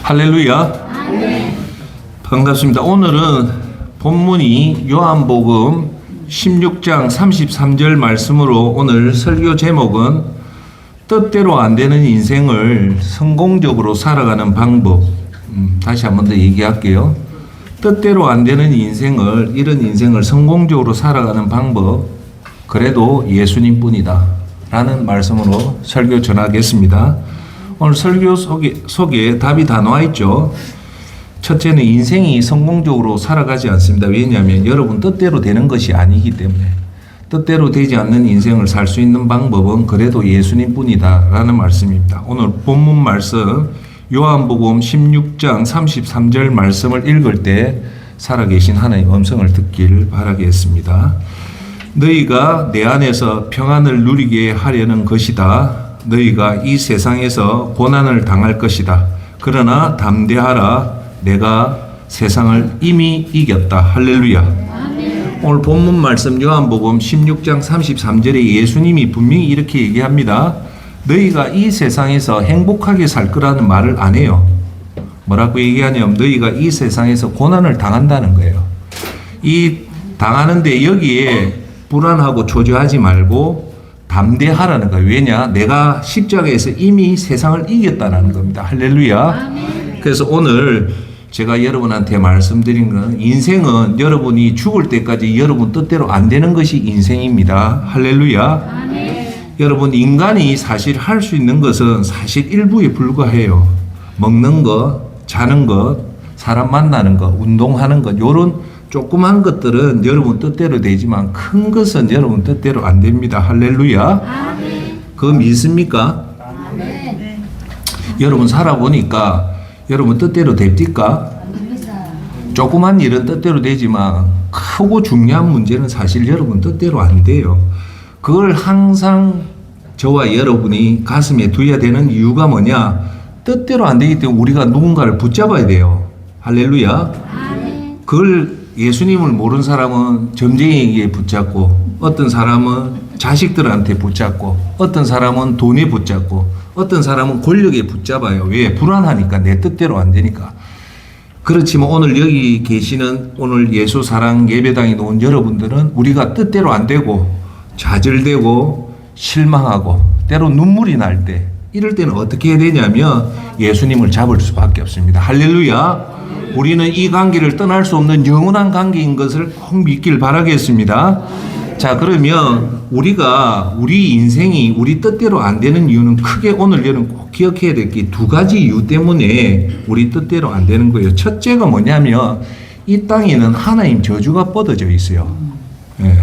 할렐루야. 반갑습니다. 오늘은 본문이 요한복음 16장 33절 말씀으로 오늘 설교 제목은 뜻대로 안 되는 인생을 성공적으로 살아가는 방법. 다시 한 번 더 얘기할게요. 뜻대로 안 되는 인생을, 이런 인생을 성공적으로 살아가는 방법, 그래도 예수님뿐이다 라는 말씀으로 설교 전하겠습니다. 오늘 설교 속에 답이 다 나와 있죠. 첫째는 인생이 성공적으로 살아가지 않습니다. 왜냐하면 여러분 뜻대로 되는 것이 아니기 때문에. 뜻대로 되지 않는 인생을 살 수 있는 방법은 그래도 예수님뿐이다 라는 말씀입니다. 오늘 본문 말씀 요한복음 16장 33절 말씀을 읽을 때 살아계신 하나님의 음성을 듣길 바라겠습니다. 너희가 내 안에서 평안을 누리게 하려는 것이다. 너희가 이 세상에서 고난을 당할 것이다. 그러나 담대하라. 내가 세상을 이미 이겼다. 할렐루야. 아멘. 오늘 본문 말씀 요한복음 16장 33절에 예수님이 분명히 이렇게 얘기합니다. 너희가 이 세상에서 행복하게 살 거라는 말을 안 해요. 뭐라고 얘기하냐면 너희가 이 세상에서 고난을 당한다는 거예요. 이 당하는데 여기에 불안하고 초조하지 말고 담대하라는 거예요. 왜냐? 내가 십자가에서 이미 세상을 이겼다는 겁니다. 할렐루야. 아멘. 그래서 오늘 제가 여러분한테 말씀드린 건 인생은 여러분이 죽을 때까지 여러분 뜻대로 안 되는 것이 인생입니다. 할렐루야. 아멘. 여러분 인간이 사실 할 수 있는 것은 사실 일부에 불과해요. 먹는 것, 자는 것, 사람 만나는 것, 운동하는 것, 요런 조그만 것들은 여러분 뜻대로 되지만 큰 것은 여러분 뜻대로 안 됩니다. 할렐루야. 아멘. 그거 믿습니까? 아멘. 여러분 살아보니까 여러분 뜻대로 됩니까? 조그만 일은 뜻대로 되지만 크고 중요한 문제는 사실 여러분 뜻대로 안 돼요. 그걸 항상 저와 여러분이 가슴에 두어야 되는 이유가 뭐냐? 뜻대로 안 되기 때문에 우리가 누군가를 붙잡아야 돼요. 할렐루야. 그걸 예수님을 모르는 사람은 점쟁이에게 붙잡고, 어떤 사람은 자식들한테 붙잡고, 어떤 사람은 돈에 붙잡고, 어떤 사람은 권력에 붙잡아요. 왜? 불안하니까, 내 뜻대로 안 되니까. 그렇지만 오늘 여기 계시는 오늘 예수 사랑 예배당에 온 여러분들은 우리가 뜻대로 안 되고 좌절되고 실망하고 때로 눈물이 날 때, 이럴 때는 어떻게 해야 되냐면 예수님을 잡을 수밖에 없습니다. 할렐루야. 우리는 이 관계를 떠날 수 없는 영원한 관계인 것을 꼭 믿길 바라겠습니다. 자, 그러면 우리가 우리 인생이 우리 뜻대로 안 되는 이유는 크게 오늘 여러분 꼭 기억해야 될 게 두 가지 이유 때문에 우리 뜻대로 안 되는 거예요. 첫째가 뭐냐면 이 땅에는 하나님 저주가 뻗어져 있어요. 예.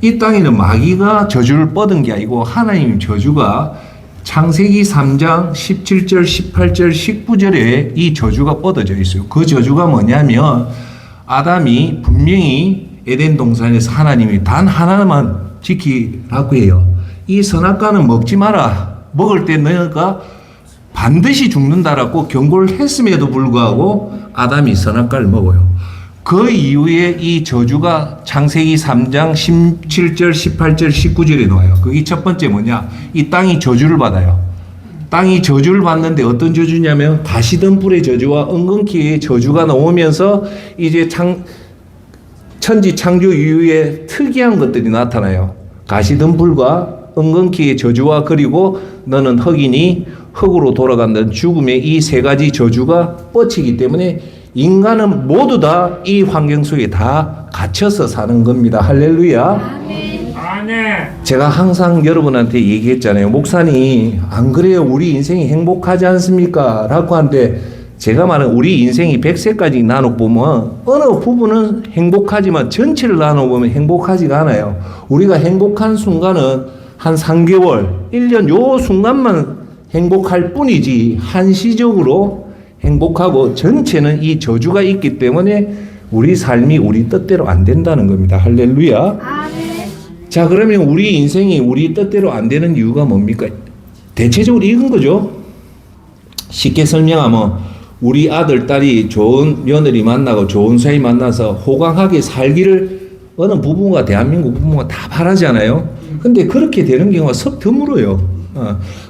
이 땅에는 마귀가 저주를 뻗은 게 아니고 하나님 저주가 창세기 3장 17절, 18절, 19절에 이 저주가 뻗어져 있어요. 그 저주가 뭐냐면 아담이 분명히 에덴 동산에서 하나님이 단 하나만 지키라고 해요. 이 선악과는 먹지 마라. 먹을 때 너가 반드시 죽는다라고 경고를 했음에도 불구하고 아담이 선악과를 먹어요. 그 이후에 이 저주가 창세기 3장 17절, 18절, 19절에 나와요. 그게 첫 번째 뭐냐? 이 땅이 저주를 받아요. 땅이 저주를 받는데 어떤 저주냐면 가시덤불의 저주와 은근키의 저주가 나오면서 이제 천지 창조 이후에 특이한 것들이 나타나요. 가시덤불과 은근키의 저주와 그리고 너는 흑이니 흑으로 돌아간다는 죽음의 이 세 가지 저주가 뻗치기 때문에 인간은 모두 다 이 환경 속에 다 갇혀서 사는 겁니다. 할렐루야. 아멘. 제가 항상 여러분한테 얘기했잖아요. 목사님, 안 그래요? 우리 인생이 행복하지 않습니까? 라고 하는데 제가 말하는 우리 인생이 100세까지 나눠보면 어느 부분은 행복하지만 전체를 나눠보면 행복하지가 않아요. 우리가 행복한 순간은 한 3개월, 1년 요 순간만 행복할 뿐이지 한시적으로 행복하고 전체는 이 저주가 있기 때문에 우리 삶이 우리 뜻대로 안 된다는 겁니다. 할렐루야. 아멘. 자, 그러면 우리 인생이 우리 뜻대로 안 되는 이유가 뭡니까? 대체적으로 이건 거죠. 쉽게 설명하면 우리 아들, 딸이 좋은 며느리 만나고 좋은 사위 만나서 호강하게 살기를 어느 부부가 대한민국 부부가 다 바라잖아요. 근데 그렇게 되는 경우가 섭 드물어요.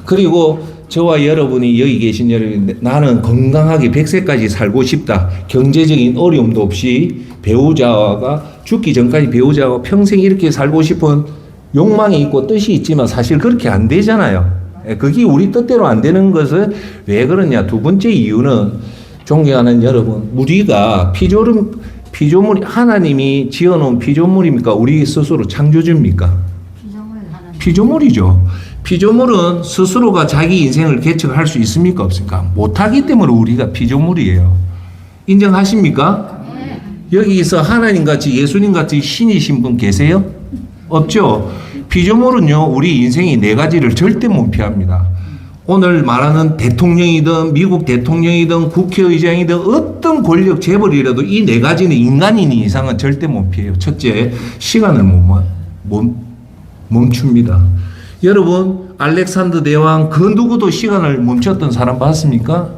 그리고 저와 여러분이 여기 계신 여러분, 나는 건강하게 100세까지 살고 싶다. 경제적인 어려움도 없이 배우자가 죽기 전까지 배우자와 평생 이렇게 살고 싶은 욕망이 있고 뜻이 있지만 사실 그렇게 안 되잖아요. 그게 우리 뜻대로 안 되는 것은 왜 그러냐. 두 번째 이유는 존경하는 여러분, 우리가 피조물 하나님이 지어놓은 피조물입니까? 우리 스스로 창조주입니까? 피조물이죠. 피조물은 스스로가 자기 인생을 개척할 수 있습니까? 없습니까? 못하기 때문에 우리가 피조물이에요. 인정하십니까? 네. 여기서 하나님같이 예수님같이 신이신 분 계세요? 없죠. 피조물은요, 우리 인생이 네 가지를 절대 못 피합니다. 오늘 말하는 대통령이든 미국 대통령이든 국회의장이든 어떤 권력 재벌이라도 이 네 가지는 인간인 이상은 절대 못 피해요. 첫째, 시간을 멈춥니다. 여러분, 알렉산더 대왕 그 누구도 시간을 멈췄던 사람 봤습니까?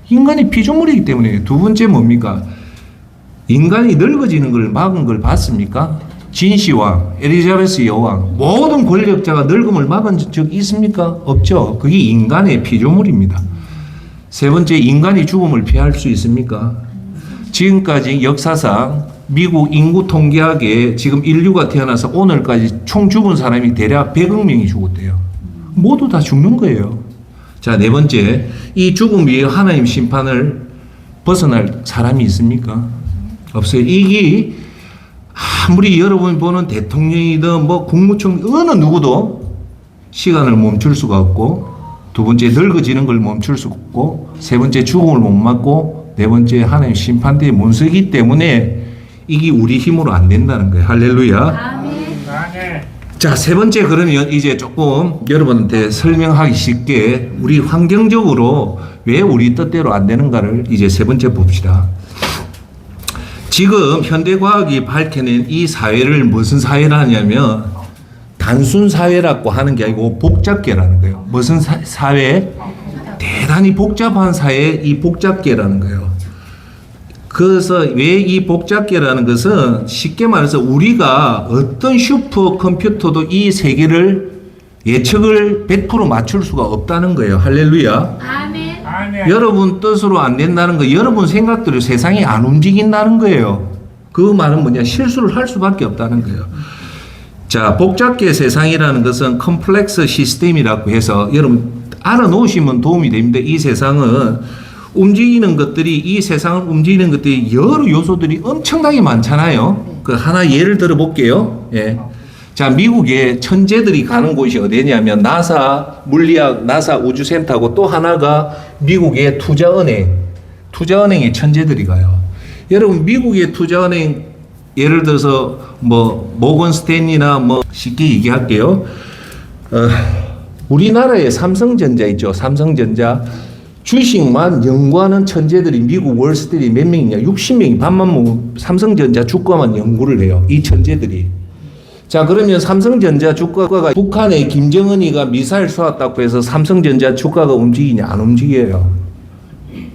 인간이 피조물이기 때문에. 두 번째 뭡니까? 인간이 늙어지는 걸 막은 걸 봤습니까? 진시황, 엘리자베스 여왕, 모든 권력자가 늙음을 막은 적 있습니까? 없죠. 그게 인간의 피조물입니다. 세 번째, 인간이 죽음을 피할 수 있습니까? 지금까지 역사상 미국 인구 통계학에 지금 인류가 태어나서 오늘까지 총 죽은 사람이 대략 100억 명이 죽었대요. 모두 다 죽는 거예요. 자, 네 번째, 이 죽음 위에 하나님 심판을 벗어날 사람이 있습니까? 없어요. 이게 아무리 여러분 보는 대통령이든 뭐 국무총 어느 누구도 시간을 멈출 수가 없고, 두 번째 늙어지는 걸 멈출 수 없고, 세 번째 죽음을 못 막고, 네 번째 하나님 심판대에 못 서기 때문에 이게 우리 힘으로 안 된다는 거예요. 할렐루야. 아멘. 자, 세 번째, 그러면 이제 조금 여러분한테 설명하기 쉽게 우리 환경적으로 왜 우리 뜻대로 안 되는가를 이제 세 번째 봅시다. 지금 현대과학이 밝혀낸 이 사회를 무슨 사회라냐면 단순 사회라고 하는 게 아니고 복잡계라는 거예요. 무슨 사회? 대단히 복잡한 사회, 이 복잡계라는 거예요. 그래서 왜 이 복잡계라는 것은 쉽게 말해서 우리가 어떤 슈퍼컴퓨터도 이 세계를 예측을 100% 맞출 수가 없다는 거예요. 할렐루야. 아멘. 아멘. 여러분 뜻으로 안 된다는 거, 여러분 생각대로 세상이 안 움직인다는 거예요. 그 말은 뭐냐? 실수를 할 수밖에 없다는 거예요. 자, 복잡계 세상이라는 것은 컴플렉스 시스템이라고 해서 여러분 알아놓으시면 도움이 됩니다. 이 세상은 움직이는 것들이, 이 세상을 움직이는 것들이 여러 요소들이 엄청나게 많잖아요. 그 하나 예를 들어 볼게요. 예. 자, 미국에 천재들이 가는 곳이 어디냐면 나사 물리학, 나사 우주센터하고 또 하나가 미국의 투자은행에 천재들이 가요. 여러분, 미국의 투자은행 예를 들어서 뭐 모건 스탠리나 뭐 쉽게 얘기할게요. 우리나라에 삼성전자 있죠. 삼성전자. 주식만 연구하는 천재들이 미국 월스트리트 몇 명이냐? 60명이 반만 모으면 삼성전자 주가만 연구를 해요. 이 천재들이. 자, 그러면 삼성전자 주가가 북한의 김정은이가 미사일 쏘았다고 해서 삼성전자 주가가 움직이냐? 안 움직여요.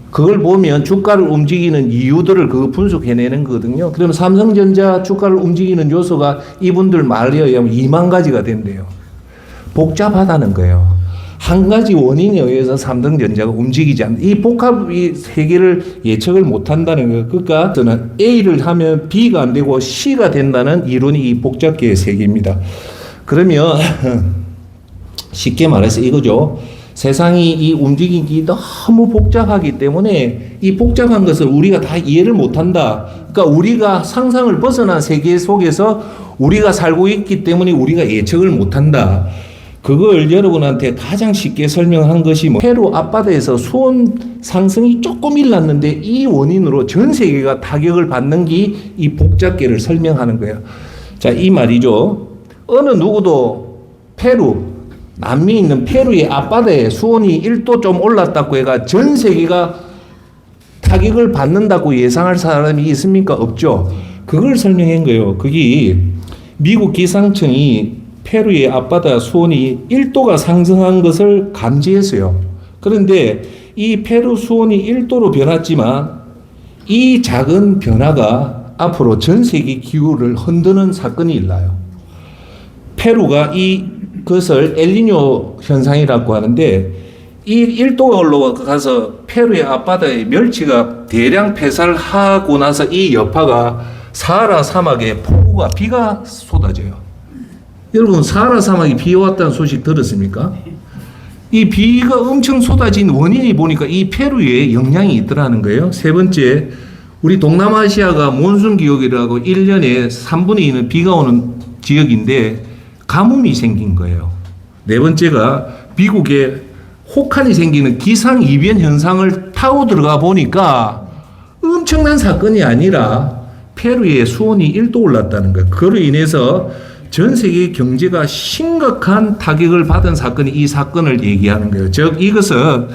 그걸 보면 주가를 움직이는 이유들을 그거 분석해내는 거거든요. 그러면 삼성전자 주가를 움직이는 요소가 이분들 말에 의하면 2만 가지가 된대요. 복잡하다는 거예요. 한 가지 원인에 의해서 삼성전자가 움직이지 않는, 이 복합 세계를 예측을 못 한다는 거예요. 그러니까 저는 A를 하면 B가 안 되고 C가 된다는 이론이 이 복잡계의 세계입니다. 그러면 쉽게 말해서 이거죠. 세상이 이 움직이기 너무 복잡하기 때문에 이 복잡한 것을 우리가 다 이해를 못 한다. 그러니까 우리가 상상을 벗어난 세계 속에서 우리가 살고 있기 때문에 우리가 예측을 못 한다. 그걸 여러분한테 가장 쉽게 설명한 것이 페루 앞바다에서 수온 상승이 조금 일났는데 이 원인으로 전 세계가 타격을 받는 게 이 복잡계를 설명하는 거예요. 자, 이 말이죠. 어느 누구도 남미에 있는 페루의 앞바다에 수온이 1도 좀 올랐다고 해가 전 세계가 타격을 받는다고 예상할 사람이 있습니까? 없죠. 그걸 설명한 거예요. 그게 미국 기상청이 페루의 앞바다 수온이 1도가 상승한 것을 감지했어요. 그런데 이 페루 수온이 1도로 변했지만 이 작은 변화가 앞으로 전 세계 기후를 흔드는 사건이 일어나요. 페루가 이것을 엘니뇨 현상이라고 하는데 이 일도로 가서 페루의 앞바다에 멸치가 대량 폐사를 하고 나서 이 여파가 사하라 사막에 폭우가 비가 쏟아져요. 여러분 사하라 사막에 비 왔다는 소식 들었습니까? 이 비가 엄청 쏟아진 원인이 보니까 이 페루에 영향이 있더라는 거예요. 세 번째, 우리 동남아시아가 몬순 기옥이라고 1년에 3분의 2는 비가 오는 지역인데 가뭄이 생긴 거예요. 네 번째가 미국에 혹한이 생기는 기상이변 현상을 타고 들어가 보니까 엄청난 사건이 아니라 페루의 수온이 1도 올랐다는 거예요. 그로 인해서 전 세계 경제가 심각한 타격을 받은 사건이 이 사건을 얘기하는 거예요. 즉 이것은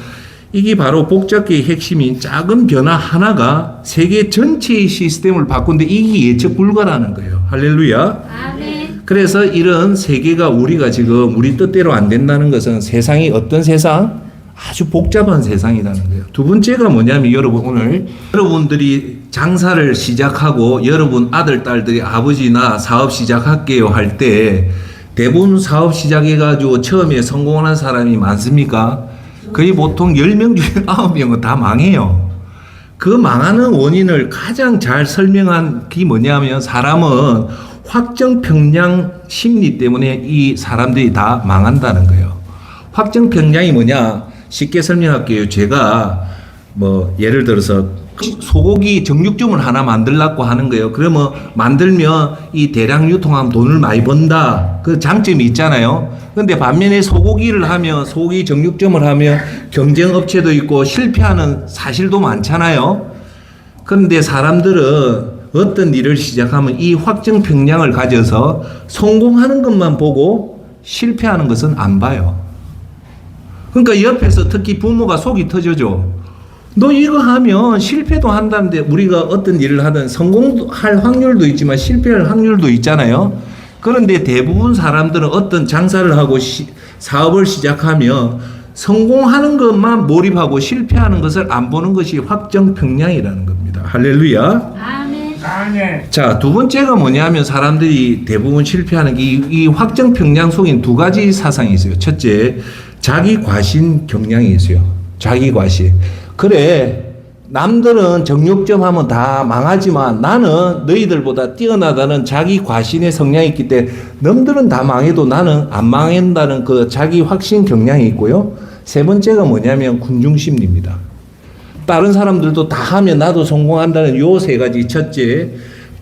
이게 바로 복잡계의 핵심인 작은 변화 하나가 세계 전체의 시스템을 바꾼데 이게 예측 불가라는 거예요. 할렐루야. 아멘. 그래서 이런 세계가 우리가 지금 우리 뜻대로 안 된다는 것은 세상이 어떤 세상? 아주 복잡한 세상이라는 거예요. 두 번째가 뭐냐면 여러분 오늘 여러분들이 장사를 시작하고 여러분 아들, 딸들이 아버지나 사업 시작할게요 할 때 대부분 사업 시작해가지고 처음에 성공하는 사람이 많습니까? 거의 보통 10명 중에 9명은 다 망해요. 그 망하는 원인을 가장 잘 설명한 게 뭐냐면 사람은 확정평양 심리 때문에 이 사람들이 다 망한다는 거예요. 확정평양이 뭐냐? 쉽게 설명할게요. 제가 뭐 예를 들어서 소고기 정육점을 하나 만들려고 하는 거예요. 그러면 만들면 이 대량 유통하면 돈을 많이 번다. 그 장점이 있잖아요. 근데 반면에 소고기를 하면 소고기 정육점을 하면 경쟁 업체도 있고 실패하는 사실도 많잖아요. 그런데 사람들은 어떤 일을 시작하면 이 확정 평량을 가져서 성공하는 것만 보고 실패하는 것은 안 봐요. 그러니까 옆에서 특히 부모가 속이 터져죠. 너 이거 하면 실패도 한다는데 우리가 어떤 일을 하든 성공할 확률도 있지만 실패할 확률도 있잖아요. 그런데 대부분 사람들은 어떤 장사를 하고 사업을 시작하면 성공하는 것만 몰입하고 실패하는 것을 안 보는 것이 확정평양이라는 겁니다. 할렐루야. 아멘. 자, 두 번째가 뭐냐면 사람들이 대부분 실패하는 게 이 확정평양 속엔 두 가지 사상이 있어요. 첫째, 자기 과신 경향이 있어요. 자기 과신. 그래, 남들은 정육점 하면 다 망하지만 나는 너희들보다 뛰어나다는 자기 과신의 성향이 있기 때문에 남들은 다 망해도 나는 안 망한다는 그 자기 확신 경향이 있고요. 세 번째가 뭐냐면 군중심리입니다. 다른 사람들도 다 하면 나도 성공한다는 요 세 가지. 첫째,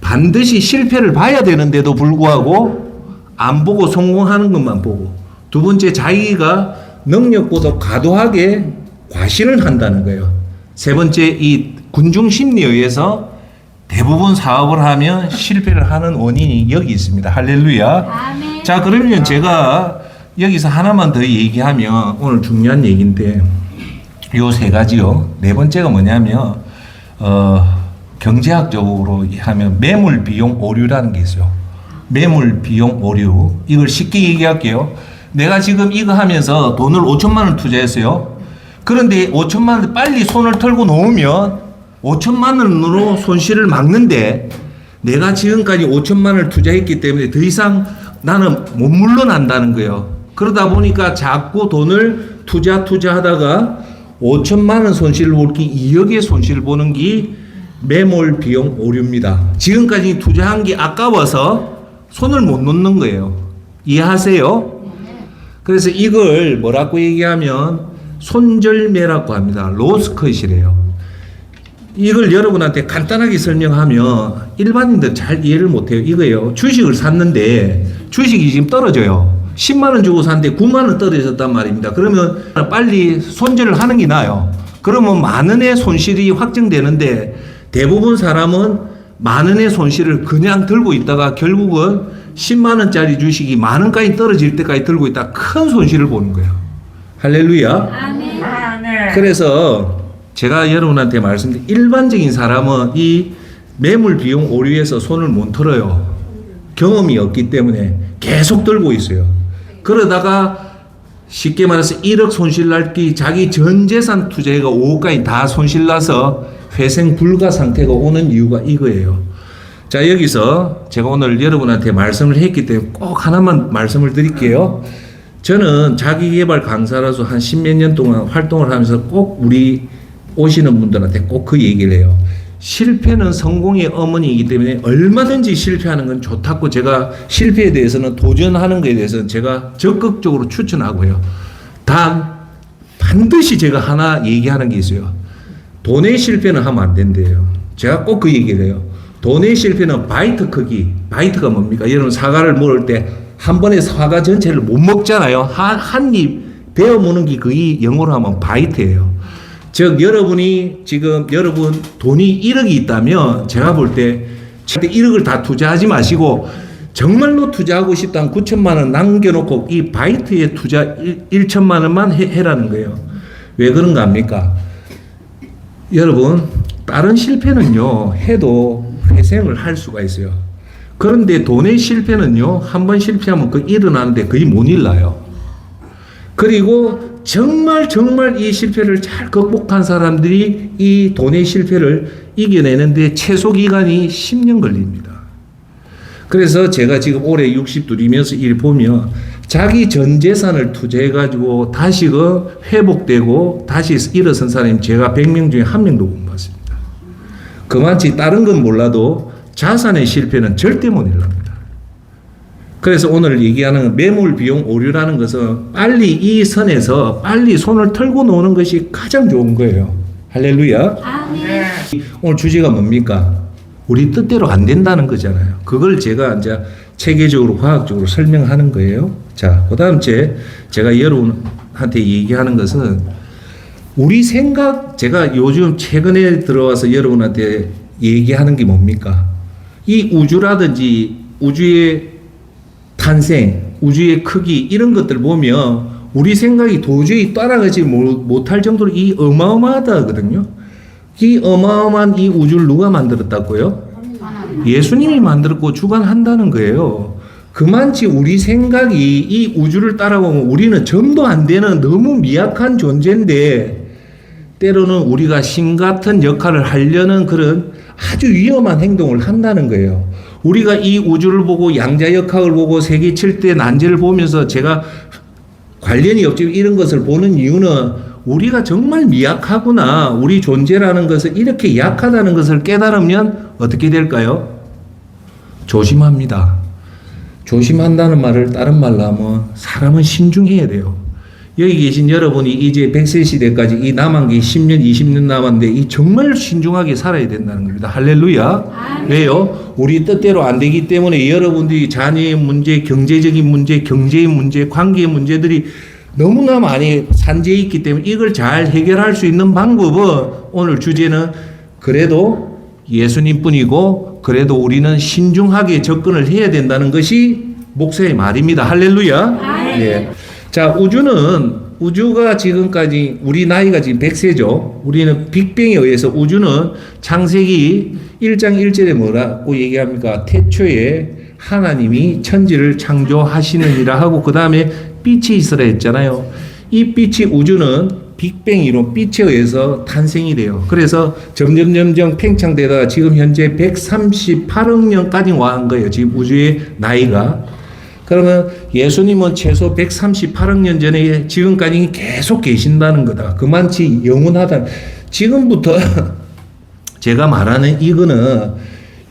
반드시 실패를 봐야 되는데도 불구하고 안 보고 성공하는 것만 보고. 두 번째, 자기가 능력보다 과도하게 과신을 한다는 거예요. 세 번째, 이 군중 심리에 의해서 대부분 사업을 하면 실패를 하는 원인이 여기 있습니다. 할렐루야. 아멘. 자, 그러면 제가 여기서 하나만 더 얘기하면 오늘 중요한 얘기인데 요 세 가지요. 네 번째가 뭐냐면 경제학적으로 하면 매물 비용 오류라는 게 있어요. 매물 비용 오류. 이걸 쉽게 얘기할게요. 내가 지금 이거 하면서 돈을 5천만 원 투자했어요. 그런데 5천만 원 빨리 손을 털고 놓으면 5천만 원으로 손실을 막는데 내가 지금까지 5천만 원을 투자했기 때문에 더 이상 나는 못 물러난다는 거예요. 그러다 보니까 자꾸 돈을 투자하다가 5천만 원 손실을 볼기 2억의 손실을 보는 게 매몰 비용 오류입니다. 지금까지 투자한 게 아까워서 손을 못 놓는 거예요. 이해하세요? 그래서 이걸 뭐라고 얘기하면 손절매라고 합니다. 로스컷이래요. 이걸 여러분한테 간단하게 설명하면 일반인들 잘 이해를 못해요. 이거예요. 주식을 샀는데 주식이 지금 떨어져요. 10만 원 주고 샀는데 9만 원 떨어졌단 말입니다. 그러면 빨리 손절을 하는 게 나아요. 그러면 만 원의 손실이 확정되는데 대부분 사람은 만 원의 손실을 그냥 들고 있다가 결국은 10만 원짜리 주식이 만 원까지 떨어질 때까지 들고 있다 큰 손실을 보는 거예요. 할렐루야. 아멘. 그래서 제가 여러분한테 말씀드린 일반적인 사람은 이 매물 비용 오류에서 손을 못 털어요. 경험이 없기 때문에 계속 들고 있어요. 그러다가 쉽게 말해서 1억 손실 날기 자기 전 재산 투자해가 5억까지 다 손실 나서 회생 불가 상태가 오는 이유가 이거예요. 자, 여기서 제가 오늘 여러분한테 말씀을 했기 때문에 꼭 하나만 말씀을 드릴게요. 저는 자기계발 강사라서 한 십몇 년 동안 활동을 하면서 꼭 우리 오시는 분들한테 꼭 그 얘기를 해요. 실패는 성공의 어머니이기 때문에 얼마든지 실패하는 건 좋다고, 제가 실패에 대해서는, 도전하는 것에 대해서는 제가 적극적으로 추천하고요. 단 반드시 제가 하나 얘기하는 게 있어요. 돈의 실패는 하면 안 된대요. 제가 꼭 그 얘기를 해요. 돈의 실패는 바이트 크기. 바이트가 뭡니까? 여러분 사과를 먹을 때 한 번에 사과 전체를 못 먹잖아요. 한 입 베어 무는 게 그게 영어로 하면 바이트예요. 즉 여러분이 지금 여러분 돈이 1억이 있다면 제가 볼 때 1억을 다 투자하지 마시고 정말로 투자하고 싶다면 9천만 원 남겨놓고 이 바이트에 투자 1천만 원만 해라는 거예요. 왜 그런가 합니까? 여러분 다른 실패는요 해도 회생을 할 수가 있어요. 그런데 돈의 실패는요 한 번 실패하면 그 일어나는데 거의 못 일어나요. 그리고 정말 이 실패를 잘 극복한 사람들이 이 돈의 실패를 이겨내는데 최소 기간이 10년 걸립니다. 그래서 제가 지금 올해 62이면서 일 보면 자기 전 재산을 투자해가지고 다시 회복되고 다시 일어선 사람이 제가 100명 중에 1명도 못 봤습니다. 그만치 다른 건 몰라도 자산의 실패는 절대 못 일어납니다. 그래서 오늘 얘기하는 매물 비용 오류라는 것은 빨리 이 선에서 빨리 손을 털고 노는 것이 가장 좋은 거예요. 할렐루야. 아멘. 오늘 주제가 뭡니까? 우리 뜻대로 안 된다는 거잖아요. 그걸 제가 이제 체계적으로 과학적으로 설명하는 거예요. 자, 그다음 제가 여러분한테 얘기하는 것은 우리 생각, 제가 요즘 최근에 들어와서 여러분한테 얘기하는 게 뭡니까? 이 우주라든지 우주의 탄생, 우주의 크기 이런 것들 보면 우리 생각이 도저히 따라가지 못할 정도로 이 어마어마하다거든요. 이 어마어마한 이 우주를 누가 만들었다고요? 예수님이 만들었고 주관한다는 거예요. 그만치 우리 생각이 이 우주를 따라가면 우리는 점도 안 되는 너무 미약한 존재인데 때로는 우리가 신 같은 역할을 하려는 그런 아주 위험한 행동을 한다는 거예요. 우리가 이 우주를 보고 양자역학을 보고 세계 7대 난제를 보면서 제가 관련이 없지만 이런 것을 보는 이유는 우리가 정말 미약하구나. 우리 존재라는 것을 이렇게 약하다는 것을 깨달으면 어떻게 될까요? 조심합니다. 조심한다는 말을 다른 말로 하면 사람은 신중해야 돼요. 여기 계신 여러분이 이제 100세 시대까지 이 남은 게 10년, 20년 남았는데 이 정말 신중하게 살아야 된다는 겁니다. 할렐루야. 왜요? 우리 뜻대로 안 되기 때문에 여러분들이 자녀의 문제, 경제적인 문제, 경제의 문제, 관계의 문제들이 너무나 많이 산재해 있기 때문에 이걸 잘 해결할 수 있는 방법은 오늘 주제는 그래도 예수님뿐이고 그래도 우리는 신중하게 접근을 해야 된다는 것이 목사의 말입니다. 할렐루야. 네. 자, 우주가 지금까지 우리 나이가 지금 100세죠. 우리는 빅뱅에 의해서 우주는 창세기 1장 1절에 뭐라고 얘기합니까? 태초에 하나님이 천지를 창조하시느니라 하고 그 다음에 빛이 있으라 했잖아요. 이 빛이 우주는 빅뱅 이론 빛에 의해서 탄생이 돼요. 그래서 점점 팽창되다가 지금 현재 138억 년까지 와한 거예요. 지금 우주의 나이가. 그러면 예수님은 최소 138억 년 전에 지금까지 계속 계신다는 거다. 그만치 영원하다. 지금부터 제가 말하는 이거는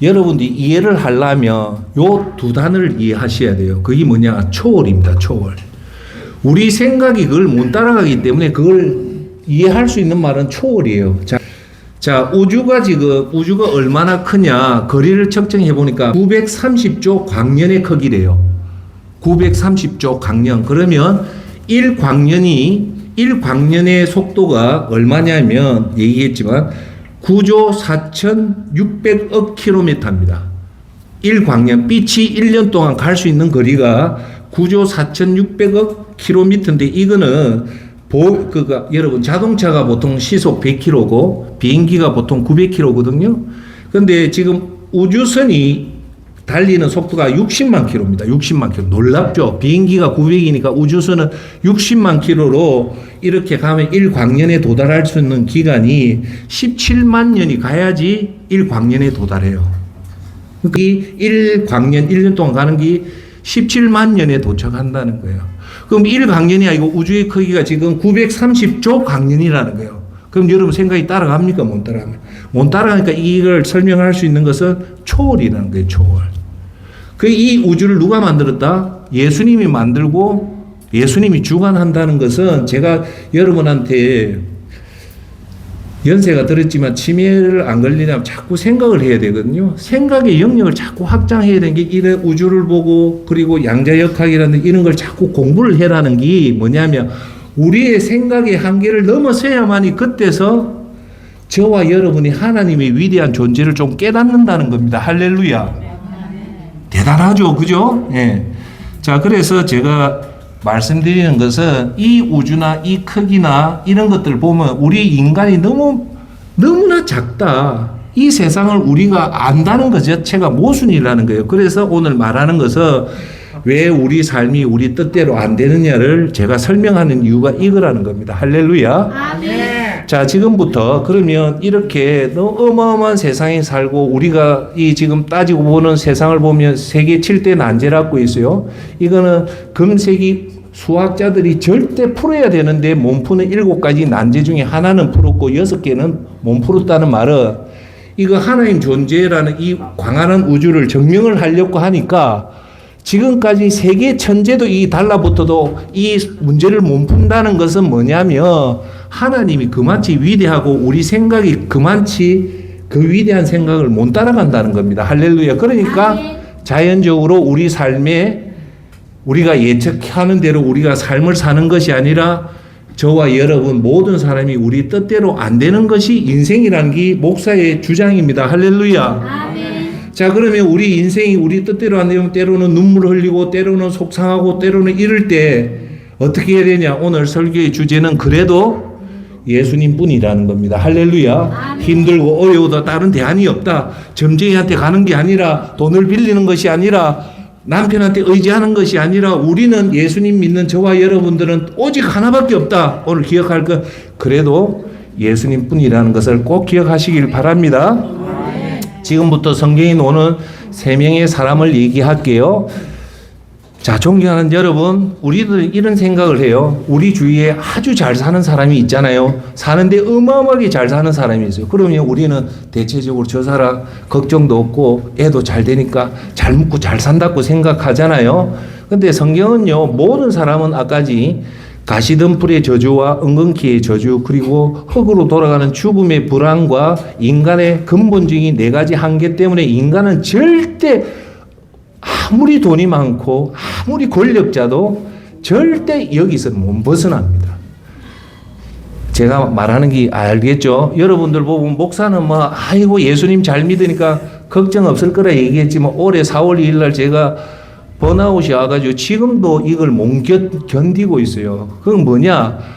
여러분들이 이해를 하려면 요 두 단어를 이해하셔야 돼요. 그게 뭐냐? 초월입니다. 초월. 우리 생각이 그걸 못 따라가기 때문에 그걸 이해할 수 있는 말은 초월이에요. 자, 우주가 얼마나 크냐? 거리를 측정해 보니까 930조 광년의 크기래요. 930조 광년. 그러면 1광년의 속도가 얼마냐면 얘기했지만 9조 4,600억 킬로미터입니다. 1광년, 빛이 1년 동안 갈 수 있는 거리가 9조 4,600억 킬로미터인데 이거는 여러분 자동차가 보통 시속 100km고 비행기가 보통 900km거든요. 그런데 지금 우주선이 달리는 속도가 60만 킬로입니다. 60만 킬로. 놀랍죠? 비행기가 900이니까 우주선은 60만 킬로로 이렇게 가면 1광년에 도달할 수 있는 기간이 17만 년이 가야지 1광년에 도달해요. 이 1광년, 1년 동안 가는 게 17만 년에 도착한다는 거예요. 그럼 1강년이 아니고 우주의 크기가 지금 930조 강년이라는 거예요. 그럼 여러분 생각이 따라갑니까? 못 따라갑니까? 못 따라가니까 이걸 설명할 수 있는 것은 초월이라는 거예요. 초월. 이 우주를 누가 만들었다? 예수님이 만들고 예수님이 주관한다는 것은 제가 여러분한테 연세가 들었지만 치매를 안 걸리냐면 자꾸 생각을 해야 되거든요. 생각의 영역을 자꾸 확장해야 되는 게 이런 우주를 보고 그리고 양자역학이라는 이런 걸 자꾸 공부를 해라는 게 뭐냐면 우리의 생각의 한계를 넘어서야만이 그때서 저와 여러분이 하나님의 위대한 존재를 좀 깨닫는다는 겁니다. 할렐루야. 대단하죠. 그죠? 예. 자, 그래서 제가 말씀드리는 것은 이 우주나 이 크기나 이런 것들을 보면 우리 인간이 너무나 작다. 이 세상을 우리가 안다는 것 자체가 모순이라는 거예요. 그래서 오늘 말하는 것은 왜 우리 삶이 우리 뜻대로 안 되느냐를 제가 설명하는 이유가 이거라는 겁니다. 할렐루야. 아멘. 자, 지금부터 그러면 이렇게 어마어마한 세상에 살고 우리가 이 지금 따지고 보는 세상을 보면 세계 7대 난제라고 있어요. 이거는 금세기 수학자들이 절대 풀어야 되는데 못 푸는 7가지 난제 중에 하나는 풀었고 6개는 못 풀었다는 말은 이거 하나님 존재라는 이 광활한 우주를 증명을 하려고 하니까 지금까지 세계 천재도 이 달라붙어도 이 문제를 못 푼다는 것은 뭐냐면 하나님이 그만치 위대하고 우리 생각이 그만치 그 위대한 생각을 못 따라간다는 겁니다. 할렐루야. 그러니까 자연적으로 우리 삶에 우리가 예측하는 대로 우리가 삶을 사는 것이 아니라 저와 여러분 모든 사람이 우리 뜻대로 안 되는 것이 인생이라는 게 목사의 주장입니다. 할렐루야. 아멘. 자, 그러면 우리 인생이 우리 뜻대로 안 되면 때로는 눈물 흘리고 때로는 속상하고 때로는 이럴 때 어떻게 해야 되냐. 오늘 설교의 주제는 그래도 예수님뿐이라는 겁니다. 할렐루야. 아멘. 힘들고 어려워도 다른 대안이 없다. 점쟁이한테 가는 게 아니라 돈을 빌리는 것이 아니라 남편한테 의지하는 것이 아니라 우리는 예수님 믿는 저와 여러분들은 오직 하나밖에 없다. 오늘 기억할 것 그래도 예수님뿐이라는 것을 꼭 기억하시길 바랍니다. 지금부터 성경이 노는 3명의 사람을 얘기할게요. 자, 존경하는 여러분, 우리들은 이런 생각을 해요. 우리 주위에 아주 잘 사는 사람이 있잖아요. 사는데 어마어마하게 잘 사는 사람이 있어요. 그러면 우리는 대체적으로 저 사람 걱정도 없고 애도 잘 되니까 잘 먹고 잘 산다고 생각하잖아요. 근데 성경은요, 모든 사람은 아까지 가시덤불의 저주와 은근키의 저주 그리고 흙으로 돌아가는 죽음의 불안과 인간의 근본적인 4가지 한계 때문에 인간은 절대 아무리 돈이 많고 아무리 권력자도 절대 여기서는 못 벗어납니다. 제가 말하는 게 알겠죠? 여러분들 보면 목사는 뭐 아이고 예수님 잘 믿으니까 걱정 없을 거라 얘기했지만 올해 4월 2일 날 제가 번아웃이 와가지고 지금도 이걸 못 견디고 있어요. 그건 뭐냐?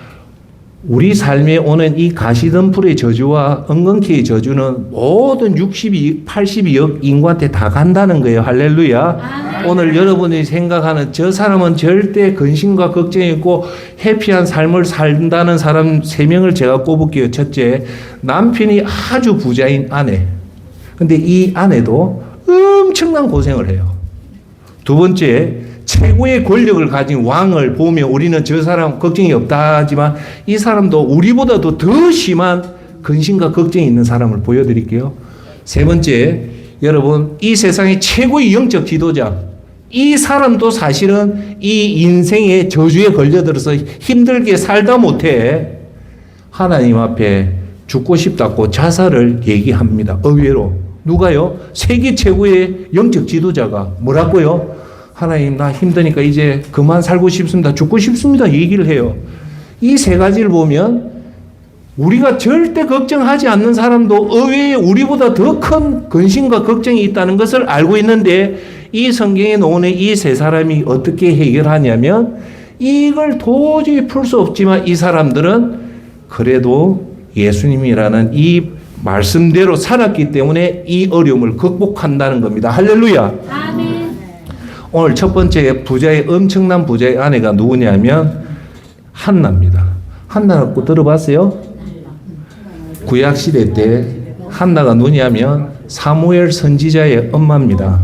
우리 삶에 오는 이 가시덤불의 저주와 은근키의 저주는 모든 62, 82억 인구한테 다 간다는 거예요. 할렐루야. 오늘 여러분이 생각하는 저 사람은 절대 근심과 걱정이 있고 해피한 삶을 산다는 사람 3명을 제가 꼽을게요. 첫째, 남편이 아주 부자인 아내. 근데 이 아내도 엄청난 고생을 해요. 두 번째, 최고의 권력을 가진 왕을 보면 우리는 저 사람 걱정이 없다 하지만 이 사람도 우리보다도 더 심한 근심과 걱정이 있는 사람을 보여드릴게요. 세 번째, 여러분 이 세상의 최고의 영적 지도자 이 사람도 사실은 이 인생의 저주에 걸려들어서 힘들게 살다 못해 하나님 앞에 죽고 싶다고 자살을 얘기합니다. 의외로 누가요? 세계 최고의 영적 지도자가 뭐라고요? 하나님 나 힘드니까 이제 그만 살고 싶습니다. 죽고 싶습니다. 얘기를 해요. 이 3가지를 보면 우리가 절대 걱정하지 않는 사람도 의외에 우리보다 더 큰 근심과 걱정이 있다는 것을 알고 있는데 이 성경에 나오는 이 3사람이 어떻게 해결하냐면 이걸 도저히 풀 수 없지만 이 사람들은 그래도 예수님이라는 이 말씀대로 살았기 때문에 이 어려움을 극복한다는 겁니다. 할렐루야. 아멘. 오늘 첫 번째 엄청난 부자의 아내가 누구냐면 한나입니다. 한나라고 들어봤어요? 구약시대 때 한나가 누구냐면 사무엘 선지자의 엄마입니다.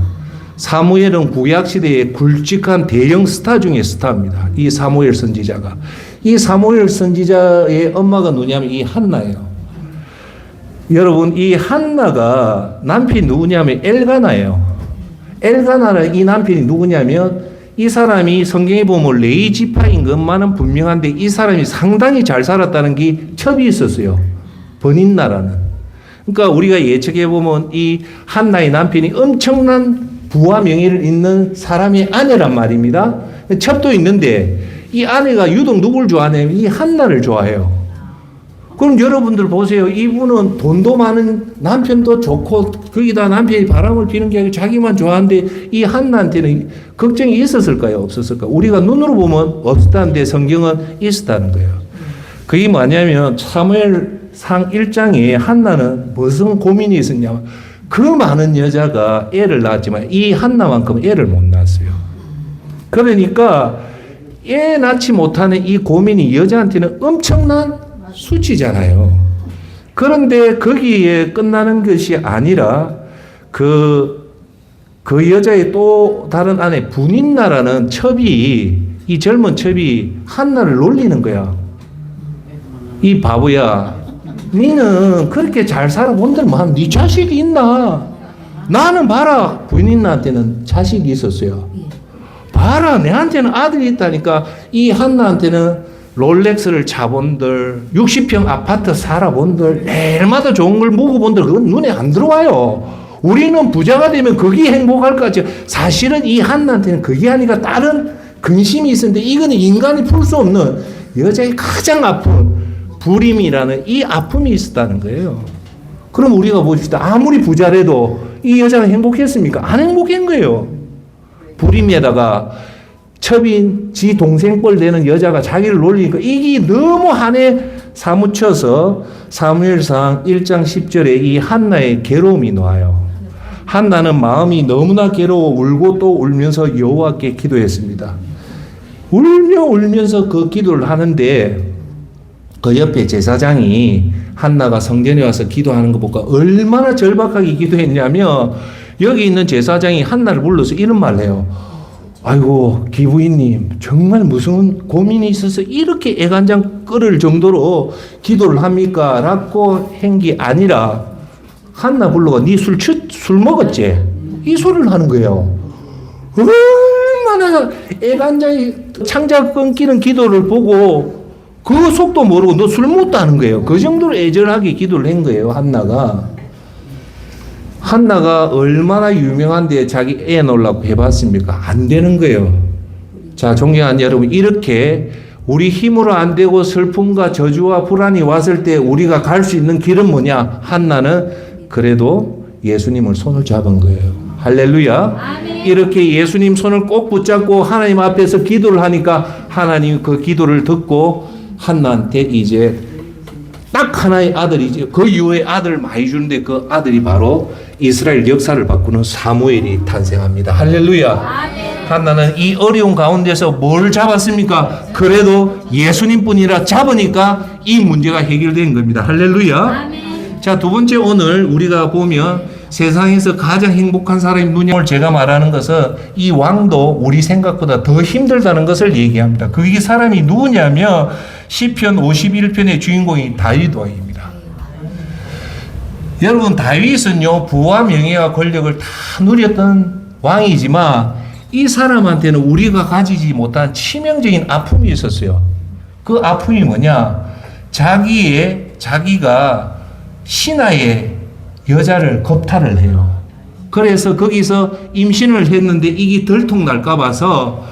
사무엘은 구약시대의 굵직한 대형 스타 중에 스타입니다. 이 사무엘 선지자가. 이 사무엘 선지자의 엄마가 누구냐면 이 한나예요. 여러분, 이 한나가 남편이 누구냐면 엘가나예요. 엘가나는 이 남편이 누구냐면 이 사람이 성경에 보면 레위 지파인 것만은 분명한데 이 사람이 상당히 잘 살았다는 게 첩이 있었어요. 버닌나라는. 그러니까 우리가 예측해 보면 이 한나의 남편이 엄청난 부와 명예를 잇는 사람의 아내란 말입니다. 첩도 있는데 이 아내가 유독 누굴 좋아하냐면 이 한나를 좋아해요. 그럼 여러분들 보세요. 이분은 돈도 많은 남편도 좋고 거기다 남편이 바람을 피는 게 아니라 자기만 좋아하는데 이 한나한테는 걱정이 있었을까요? 없었을까요? 우리가 눈으로 보면 없었다는데 성경은 있었다는 거예요. 그게 뭐냐면 사무엘상 1장에 한나는 무슨 고민이 있었냐면 그 많은 여자가 애를 낳았지만 이 한나만큼 애를 못 낳았어요. 그러니까 애 낳지 못하는 이 고민이 여자한테는 엄청난 수치잖아요. 그런데 거기에 끝나는 것이 아니라 그 여자의 또 다른 아내 분인나라는 첩이 이 젊은 첩이 한나를 놀리는 거야. 이 바보야, 니는 그렇게 잘 살아본들만 네 자식이 있나? 나는 봐라, 분인나한테는 자식이 있었어요. 봐라, 내한테는 아들이 있다니까. 이 한나한테는 롤렉스를 차본들, 60평 아파트 살아본들, 매일마다 좋은 걸 먹어본들, 그건 눈에 안 들어와요. 우리는 부자가 되면 그게 행복할 것 같죠. 사실은 이 한나한테는 그게 아니라 다른 근심이 있었는데 이거는 인간이 풀 수 없는 여자의 가장 아픈 불임이라는 이 아픔이 있었다는 거예요. 그럼 우리가 봅시다. 아무리 부자라도 이 여자가 행복했습니까? 안 행복한 거예요. 불임에다가 첩인 지 동생 뻘 되는 여자가 자기를 놀리니까 이게 너무 한에 사무쳐서 사무엘상 1장 10절에 이 한나의 괴로움이 나와요. 한나는 마음이 너무나 괴로워 울고 또 울면서 여호와께 기도했습니다. 울면서 그 기도를 하는데 그 옆에 제사장이 한나가 성전에 와서 기도하는 거 보고 얼마나 절박하게 기도했냐면 여기 있는 제사장이 한나를 불러서 이런 말을 해요. 아이고 기부인님 정말 무슨 고민이 있어서 이렇게 애간장 끓을 정도로 기도를 합니까? 라고 한 게 아니라 한나 불러가 네 술 먹었지? 이 소리를 하는 거예요. 얼마나 애간장이 창자 끊기는 기도를 보고 그 속도 모르고 너 술 먹었다는 거예요. 그 정도로 애절하게 기도를 한 거예요. 한나가 얼마나 유명한데 자기 애 놓으려고 해봤습니까? 안 되는 거예요. 자, 존경하는 여러분, 이렇게 우리 힘으로 안 되고 슬픔과 저주와 불안이 왔을 때 우리가 갈 수 있는 길은 뭐냐? 한나는 그래도 예수님을 손을 잡은 거예요. 할렐루야. 아멘. 이렇게 예수님 손을 꼭 붙잡고 하나님 앞에서 기도를 하니까 하나님 그 기도를 듣고 한나한테 이제 딱 하나의 아들이지. 그 이후에 아들을 많이 주는데 그 아들이 바로 이스라엘 역사를 바꾸는 사무엘이 탄생합니다. 할렐루야. 아멘. 한나는 이 어려운 가운데서 뭘 잡았습니까? 그래도 예수님뿐이라 잡으니까 이 문제가 해결된 겁니다. 할렐루야. 아멘. 자, 두 번째 오늘 우리가 보면 세상에서 가장 행복한 사람이 누구냐? 오늘 제가 말하는 것은 이 왕도 우리 생각보다 더 힘들다는 것을 얘기합니다. 그게 사람이 누구냐면 시편 51편의 주인공이 다윗 왕입니다. 여러분, 다윗은요 부와 명예와 권력을 다 누렸던 왕이지만 이 사람한테는 우리가 가지지 못한 치명적인 아픔이 있었어요. 그 아픔이 뭐냐? 자기가 신하의 여자를 겁탈을 해요. 그래서 거기서 임신을 했는데 이게 들통날까 봐서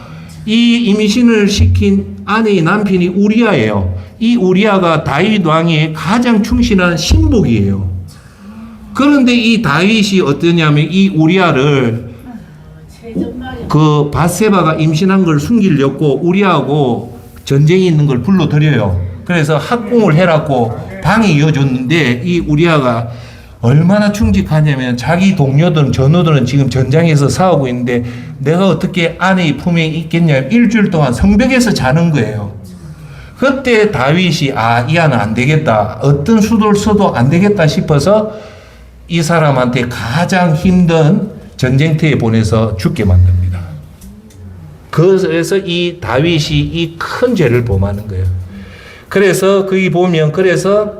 이 임신을 시킨 아내의 남편이 우리아예요. 이 우리아가 다윗 왕의 가장 충실한 신복이에요. 그런데 이 다윗이 어떠냐면 이 우리아를 그 밧세바가 임신한 걸 숨기려고 우리아하고 전쟁이 있는 걸 불러들여요. 그래서 합궁을 해라고 방에 이어줬는데 이 우리아가 얼마나 충직하냐면 자기 동료들은 전우들은 지금 전장에서 싸우고 있는데 내가 어떻게 아내의 품에 있겠냐, 일주일 동안 성벽에서 자는 거예요. 그때 다윗이 이 아는 안 되겠다, 어떤 수를 써도 안 되겠다 싶어서 이 사람한테 가장 힘든 전쟁터에 보내서 죽게 만듭니다. 그래서 이 다윗이 이 큰 죄를 범하는 거예요. 그래서 거기 보면 그래서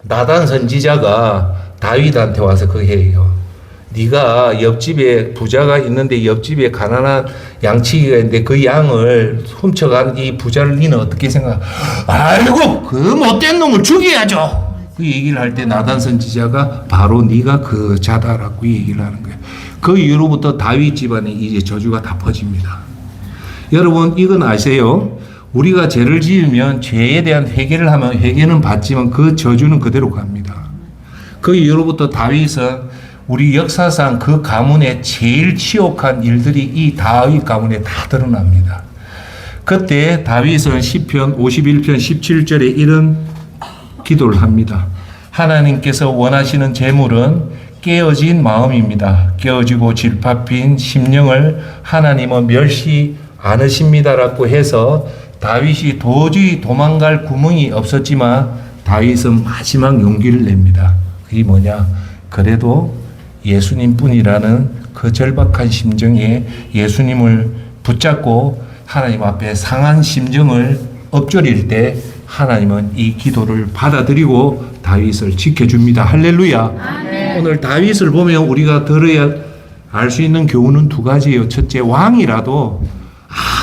나단 선지자가 다윗한테 와서 그 해요. 네가 옆집에 부자가 있는데 옆집에 가난한 양치기가 있는데 그 양을 훔쳐간 이 부자를 너는 어떻게 생각해? 아이고 그 못된 놈을 죽여야죠. 그 얘기를 할 때 나단 선지자가 바로 네가 그 자다라고 얘기를 하는 거예요. 그 이후로부터 다윗 집안에 이제 저주가 다 퍼집니다. 여러분 이건 아세요? 우리가 죄를 지으면 죄에 대한 회개를 하면 회개는 받지만 그 저주는 그대로 갑니다. 그 이후로부터 다윗은 우리 역사상 그 가문에 제일 치욕한 일들이 이 다윗 가문에 다 드러납니다. 그때 다윗은 시편 51편 17절에 이런 기도를 합니다. 하나님께서 원하시는 재물은 깨어진 마음입니다. 깨어지고 질팍빈 심령을 그하나님은 멸시 않으십니다라고 해서 다윗이 도저히 도망갈 구멍이 없었지만 다윗은 마지막 용기를 냅니다. 그게 뭐냐? 그래도 예수님뿐이라는 그 절박한 심정에 예수님을 붙잡고 하나님 앞에 상한 심정을 엎드릴 때 하나님은 이 기도를 받아들이고 다윗을 지켜줍니다. 할렐루야. 아멘. 오늘 다윗을 보면 우리가 들어야 알 수 있는 교훈은 두 가지예요. 첫째, 왕이라도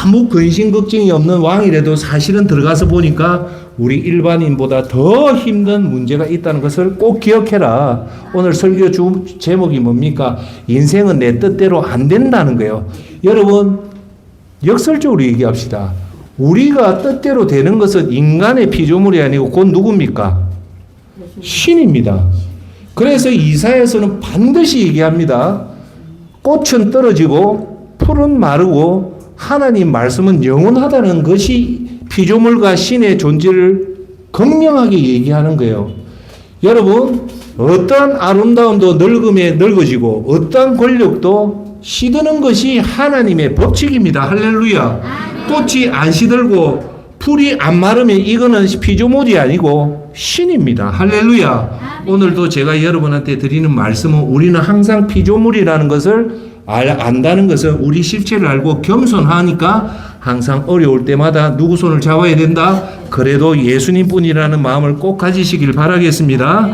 아무 근심 걱정이 없는 왕이라도 사실은 들어가서 보니까 우리 일반인보다 더 힘든 문제가 있다는 것을 꼭 기억해라. 오늘 설교 제목이 뭡니까? 인생은 내 뜻대로 안 된다는 거예요. 여러분 역설적으로 얘기합시다. 우리가 뜻대로 되는 것은 인간의 피조물이 아니고 곧 누굽니까? 신입니다. 그래서 이사야서는 반드시 얘기합니다. 꽃은 떨어지고 풀은 마르고 하나님 말씀은 영원하다는 것이 피조물과 신의 존재를 극명하게 얘기하는 거예요. 여러분 어떠한 아름다움도 늙음에 늙어지고 어떠한 권력도 시드는 것이 하나님의 법칙입니다. 할렐루야. 꽃이 안 시들고 풀이 안 마르면 이거는 피조물이 아니고 신입니다. 할렐루야. 오늘도 제가 여러분한테 드리는 말씀은 우리는 항상 피조물이라는 것을 안다는 것은 우리 실체를 알고 겸손하니까 항상 어려울 때마다 누구 손을 잡아야 된다? 그래도 예수님 뿐이라는 마음을 꼭 가지시길 바라겠습니다.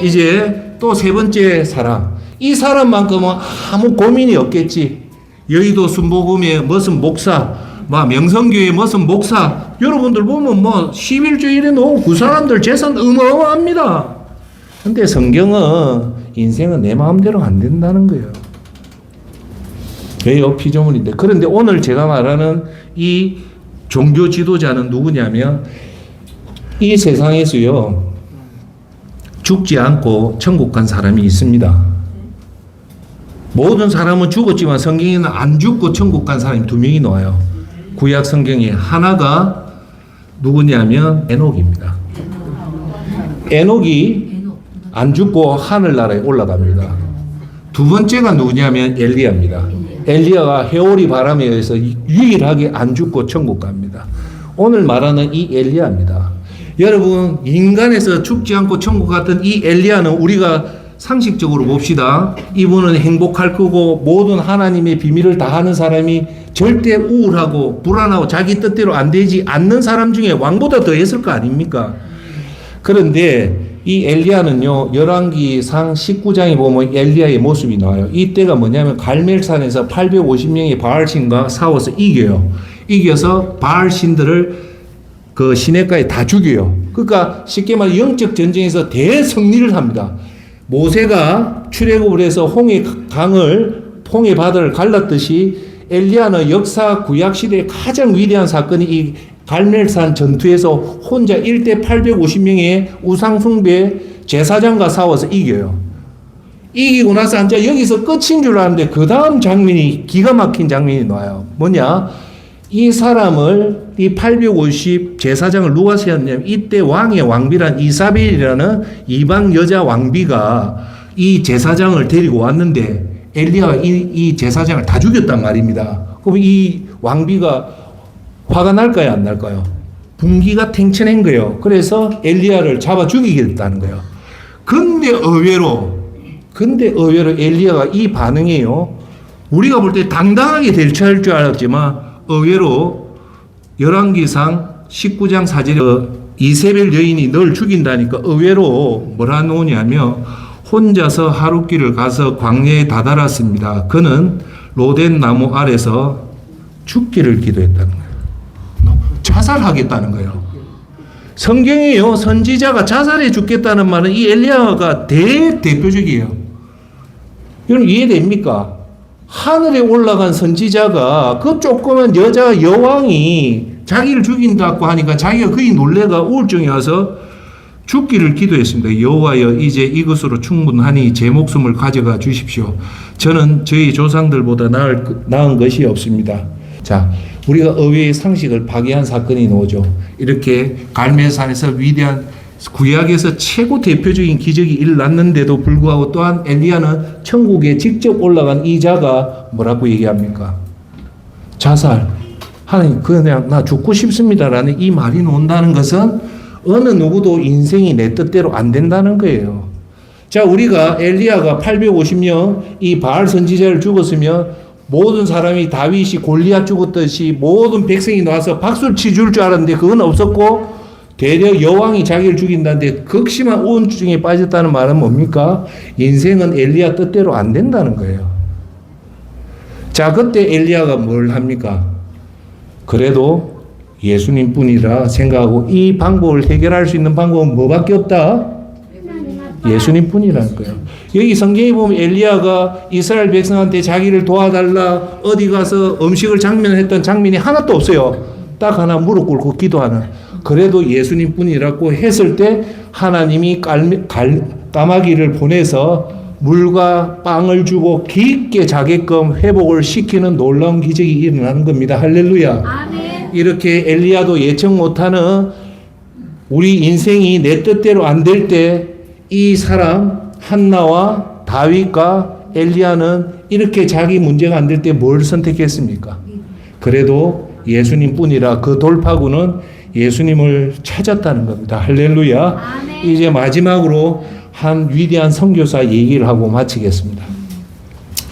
이제 또 세 번째 사람. 이 사람만큼은 아무 고민이 없겠지. 여의도 순복음의 무슨 목사, 명성교회 무슨 목사, 여러분들 보면 11주일에 놓은 그 사람들 재산 어마어마합니다. 근데 성경은 인생은 내 마음대로 안 된다는 거예요. 왜요? 피조물인데. 그런데 오늘 제가 말하는 이 종교 지도자는 누구냐면 이 세상에서요 죽지 않고 천국 간 사람이 있습니다. 모든 사람은 죽었지만 성경에는 안 죽고 천국 간 사람이 두 명이 나와요. 구약 성경에 하나가 누구냐면 에녹입니다. 에녹이 안 죽고 하늘나라에 올라갑니다. 두 번째가 누구냐면 엘리야입니다. 엘리야가 해오리 바람에 의해서 유일하게 안 죽고 천국 갑니다. 오늘 말하는 이 엘리야입니다. 여러분 인간에서 죽지 않고 천국 갔던 이 엘리야는 우리가 상식적으로 봅시다. 이분은 행복할 거고 모든 하나님의 비밀을 다 하는 사람이 절대 우울하고 불안하고 자기 뜻대로 안 되지 않는 사람 중에 왕보다 더 했을 거 아닙니까? 그런데 이 엘리야는요, 열왕기상 19장에 보면 엘리야의 모습이 나와요. 이때가 뭐냐면 갈멜산에서 850명의 바알신과 싸워서 이겨요. 이겨서 바알신들을 그 시내가에 다 죽여요. 그러니까 쉽게 말해 영적 전쟁에서 대승리를 합니다. 모세가 출애굽을 해서 홍해 바다를 갈랐듯이 엘리야는 역사 구약 시대의 가장 위대한 사건이 이 갈멜산 전투에서 혼자 1대 850명의 우상숭배 제사장과 싸워서 이겨요. 이기고 나서 이제 여기서 끝인 줄 알았는데 그 다음 장면이 기가 막힌 장면이 나와요. 뭐냐? 이 사람을 이 850 제사장을 누가 세웠냐면 이때 왕의 왕비란 이사벨이라는 이방 여자 왕비가 이 제사장을 데리고 왔는데 엘리야가 이 제사장을 다 죽였단 말입니다. 그럼 이 왕비가 화가 날까요, 안 날까요? 분기가 탱천한 거예요. 그래서 엘리야를 잡아 죽이겠다는 거예요. 근데 의외로 근데 의외로 엘리야가 이 반응이에요. 우리가 볼 때 당당하게 대처할 줄 알았지만 의외로 열왕기상 19장 4절에 이세벨 여인이 널 죽인다니까 의외로 뭐라 놓으냐면 혼자서 하룻길을 가서 광야에 다다랐습니다. 그는 로덴 나무 아래서 죽기를 기도했다는 거예요. 자살하겠다는 거예요. 성경이요. 선지자가 자살해 죽겠다는 말은 이 엘리야가 대표적이에요. 여러분 이해됩니까? 하늘에 올라간 선지자가 그 조그만 여자 여왕이 자기를 죽인다고 하니까 자기가 거의 놀래가 우울증이 와서 죽기를 기도했습니다. 여호와여 이제 이것으로 충분하니 제 목숨을 가져가 주십시오. 저는 저희 조상들보다 나은 것이 없습니다. 자, 우리가 의외의 상식을 파괴한 사건이 나오죠. 이렇게 갈멜산에서 위대한 구약에서 최고 대표적인 기적이 일어났는데도 불구하고 또한 엘리야는 천국에 직접 올라간 이 자가 뭐라고 얘기합니까? 자살. 하나님 그냥 나 죽고 싶습니다라는 이 말이 나온다는 것은 어느 누구도 인생이 내 뜻대로 안 된다는 거예요. 자, 우리가 엘리야가 850명 이 바알 선지자를 죽었으면 모든 사람이 다윗이 골리앗 죽었듯이 모든 백성이 나와서 박수를 치줄 줄 알았는데 그건 없었고 대려 여왕이 자기를 죽인다는데 극심한 우울증에 빠졌다는 말은 뭡니까? 인생은 엘리야 뜻대로 안 된다는 거예요. 자, 그때 엘리야가 뭘 합니까? 그래도 예수님 뿐이라 생각하고 이 방법을 해결할 수 있는 방법은 뭐밖에 없다? 예수님 뿐이라는 거예요. 여기 성경에 보면 엘리야가 이스라엘 백성한테 자기를 도와달라 어디 가서 음식을 장면했던 장면이 하나도 없어요. 딱 하나 무릎 꿇고 기도하는. 그래도 예수님 뿐이라고 했을 때 하나님이 까마귀를 보내서 물과 빵을 주고 깊게 자게끔 회복을 시키는 놀라운 기적이 일어나는 겁니다. 할렐루야. 아멘. 이렇게 엘리야도 예측 못하는 우리 인생이 내 뜻대로 안 될 때 이 사람 한나와 다윗과 엘리야는 이렇게 자기 문제가 안 될 때 뭘 선택했습니까? 그래도 예수님 뿐이라 그 돌파구는 예수님을 찾았다는 겁니다. 할렐루야. 아멘. 이제 마지막으로 한 위대한 선교사 얘기를 하고 마치겠습니다.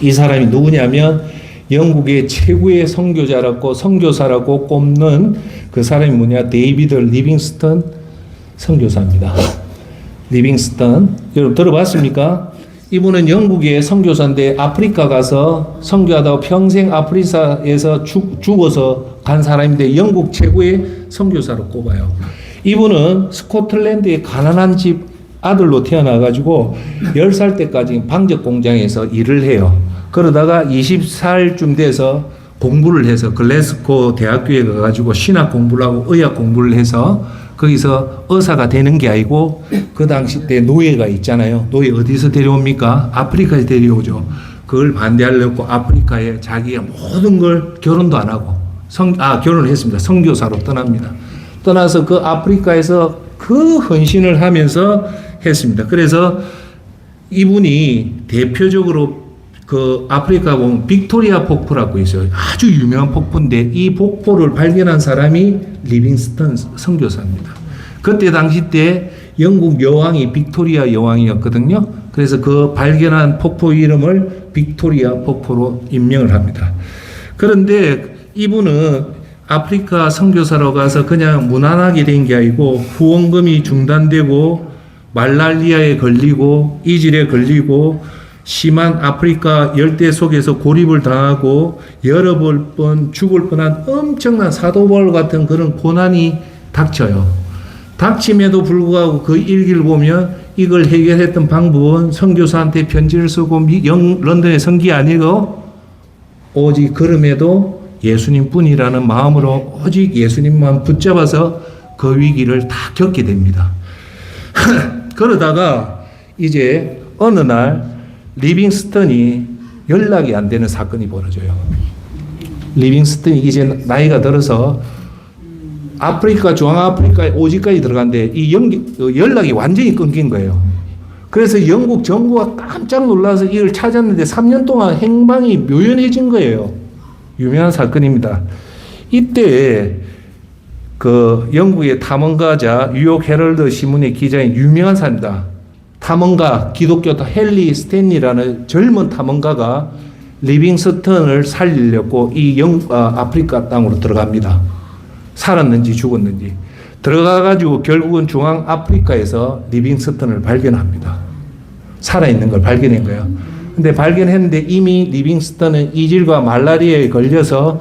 이 사람이 누구냐면 영국의 최고의 선교자라고 선교사라고 꼽는 그 사람이 뭐냐? 데이비드 리빙스턴 선교사입니다. 리빙스턴 여러분 들어봤습니까? 이분은 영국의 선교사인데 아프리카 가서 선교하다가 평생 아프리카에서 죽어서 간 사람인데 영국 최고의 선교사로 꼽아요. 이분은 스코틀랜드의 가난한 집 아들로 태어나가지고 10살 때까지 방적 공장에서 일을 해요. 그러다가 20살쯤 돼서 공부를 해서 글래스고 대학교에 가가지고 신학 공부를 하고 의학 공부를 해서 거기서 의사가 되는 게 아니고 그 당시 때 노예가 있잖아요. 노예 어디서 데려옵니까? 아프리카에서 데려오죠. 그걸 반대하려고 아프리카에 자기가 모든 걸 결혼도 안 하고 결혼을 했습니다. 선교사로 떠납니다. 떠나서 그 아프리카에서 그 헌신을 하면서 했습니다. 그래서 이분이 대표적으로 그 아프리카 보면 빅토리아 폭포라고 있어요. 아주 유명한 폭포인데 이 폭포를 발견한 사람이 리빙스턴 선교사입니다. 그때 당시 때 영국 여왕이 빅토리아 여왕이었거든요. 그래서 그 발견한 폭포 이름을 빅토리아 폭포로 임명을 합니다. 그런데 이분은 아프리카 선교사로 가서 그냥 무난하게 된 게 아니고 후원금이 중단되고 말라리아에 걸리고 이질에 걸리고 심한 아프리카 열대 속에서 고립을 당하고 여러 번 죽을 뻔한 엄청난 사도바울 같은 그런 고난이 닥쳐요. 닥침에도 불구하고 그 일기를 보면 이걸 해결했던 방법은 선교사한테 편지를 쓰고 런던에 선기 아니고 오직 그럼에도 예수님 뿐이라는 마음으로 오직 예수님만 붙잡아서 그 위기를 다 겪게 됩니다. 그러다가 이제 어느 날 리빙스턴이 연락이 안 되는 사건이 벌어져요. 리빙스턴이 이제 나이가 들어서 아프리카, 중앙아프리카에 오지까지 들어간데 이 연락이 완전히 끊긴 거예요. 그래서 영국 정부가 깜짝 놀라서 이걸 찾았는데 3년 동안 행방이 묘연해진 거예요. 유명한 사건입니다. 이때 그 영국의 탐험가자 뉴욕 헤럴드 신문의 기자인 유명한 사람입니다. 탐험가, 기독교 헨리 스탠리라는 젊은 탐험가가 리빙스턴을 살리려고 이 아프리카 땅으로 들어갑니다. 살았는지 죽었는지. 들어가가지고 결국은 중앙 아프리카에서 리빙스턴을 발견합니다. 살아있는 걸 발견한 거예요. 근데 발견했는데 이미 리빙스턴은 이질과 말라리아에 걸려서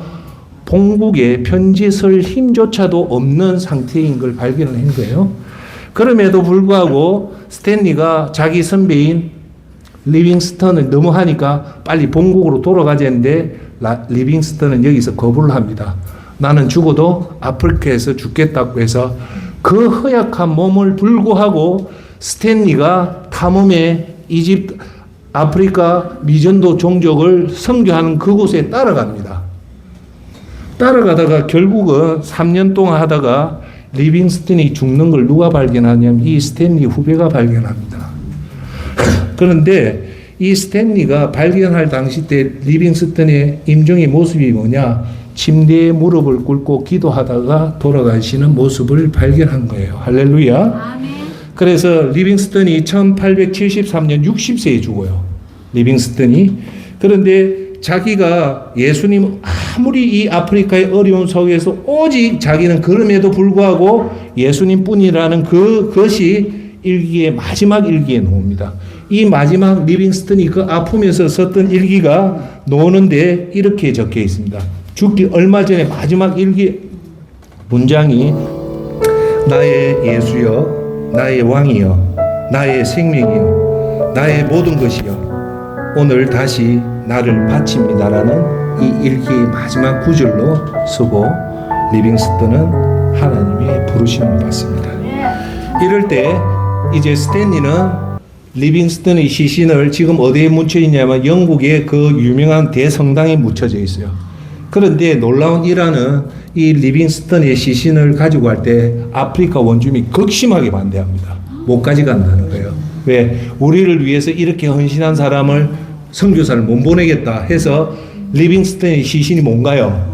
본국에 편지 쓸 힘조차도 없는 상태인 걸 발견을 한 거예요. 그럼에도 불구하고 스탠리가 자기 선배인 리빙스턴을 너무 하니까 빨리 본국으로 돌아가자는데 리빙스턴은 여기서 거부를 합니다. 나는 죽어도 아프리카에서 죽겠다고 해서 그 허약한 몸을 불구하고 스탠리가 탐험에 이집트, 아프리카 미전도 종족을 선교하는 그곳에 따라갑니다. 따라가다가 결국은 3년 동안 하다가 리빙스턴이 죽는 걸 누가 발견하냐면 이 스탠리 후배가 발견합니다. 그런데 이 스탠리가 발견할 당시 때 리빙스턴의 임종의 모습이 뭐냐? 침대에 무릎을 꿇고 기도하다가 돌아가시는 모습을 발견한 거예요. 할렐루야. 아멘. 그래서 리빙스턴이 1873년 60세에 죽어요. 리빙스턴이. 그런데 자기가 예수님 아무리 이 아프리카의 어려운 속에서 오직 자기는 그럼에도 불구하고 예수님뿐이라는 그것이 일기의 마지막 일기에 나옵니다. 이 마지막 리빙스턴이 그 아픔에서 썼던 일기가 나오는데 이렇게 적혀 있습니다. 죽기 얼마 전에 마지막 일기 문장이 나의 예수여, 나의 왕이여, 나의 생명이여, 나의 모든 것이여, 오늘 다시 나를 바칩니다라는 이 일기의 마지막 구절로 쓰고 리빙스턴은 하나님의 부르심을 받습니다. 이럴 때 이제 스탠리는 리빙스턴의 시신을 지금 어디에 묻혀 있냐면 영국의 그 유명한 대성당에 묻혀져 있어요. 그런데 놀라운 일화는 이 리빙스턴의 시신을 가지고 갈 때 아프리카 원주민이 극심하게 반대합니다. 못 가져간다는 거예요. 왜? 우리를 위해서 이렇게 헌신한 사람을 선교사를 못 보내겠다 해서 리빙스턴의 시신이 뭔가요?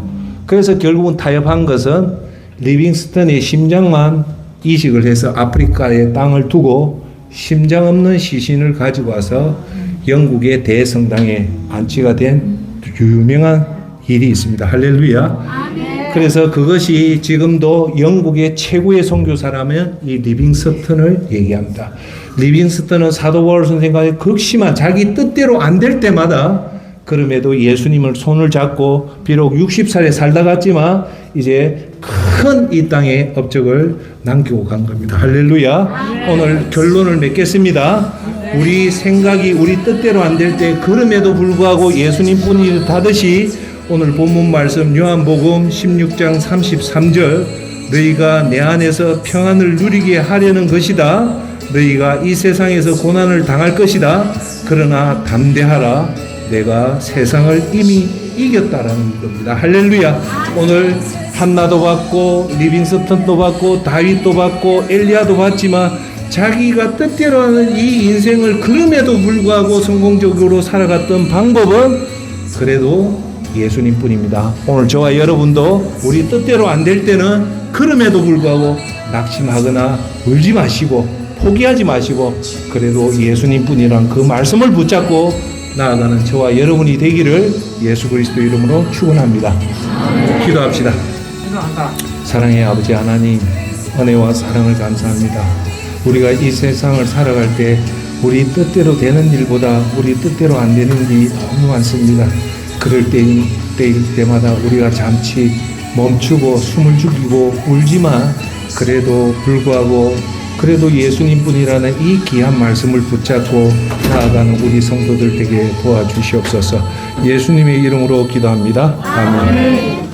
그래서 결국은 타협한 것은 리빙스턴의 심장만 이식을 해서 아프리카의 땅을 두고 심장 없는 시신을 가지고 와서 영국의 대성당에 안치가 된 유명한 일이 있습니다. 할렐루야. 그래서 그것이 지금도 영국의 최고의 선교사라면 이 리빙스턴을 얘기합니다. 리빙스턴은 사도 바울 선생과 극심한 자기 뜻대로 안 될 때마다 그럼에도 예수님을 손을 잡고 비록 60살에 살다 갔지만 이제 큰 이 땅의 업적을 남기고 간 겁니다. 할렐루야. 오늘 결론을 맺겠습니다. 우리 생각이 우리 뜻대로 안 될 때 그럼에도 불구하고 예수님 뿐이 다듯이 오늘 본문 말씀 요한복음 16장 33절 너희가 내 안에서 평안을 누리게 하려는 것이다. 너희가 이 세상에서 고난을 당할 것이다. 그러나 담대하라. 내가 세상을 이미 이겼다라는 겁니다. 할렐루야. 오늘 한나도 받고 리빙스턴도 받고 다윗도 받고 엘리야도 받지만 자기가 뜻대로 하는 이 인생을 그럼에도 불구하고 성공적으로 살아갔던 방법은 그래도 예수님뿐입니다. 오늘 저와 여러분도 우리 뜻대로 안 될 때는 그럼에도 불구하고 낙심하거나 울지 마시고 포기하지 마시고 그래도 예수님뿐이란 그 말씀을 붙잡고 나아가는 저와 여러분이 되기를 예수 그리스도 이름으로 축원합니다. 기도합시다. 사랑의 아버지 하나님, 은혜와 사랑을 감사합니다. 우리가 이 세상을 살아갈 때 우리 뜻대로 되는 일보다 우리 뜻대로 안 되는 일이 너무 많습니다. 그럴 때일 때마다 우리가 잠시 멈추고 숨을 죽이고 울지만 그래도 불구하고 그래도 예수님뿐이라는 이 귀한 말씀을 붙잡고 나아가는 우리 성도들 되게 도와주시옵소서. 예수님의 이름으로 기도합니다. 아멘.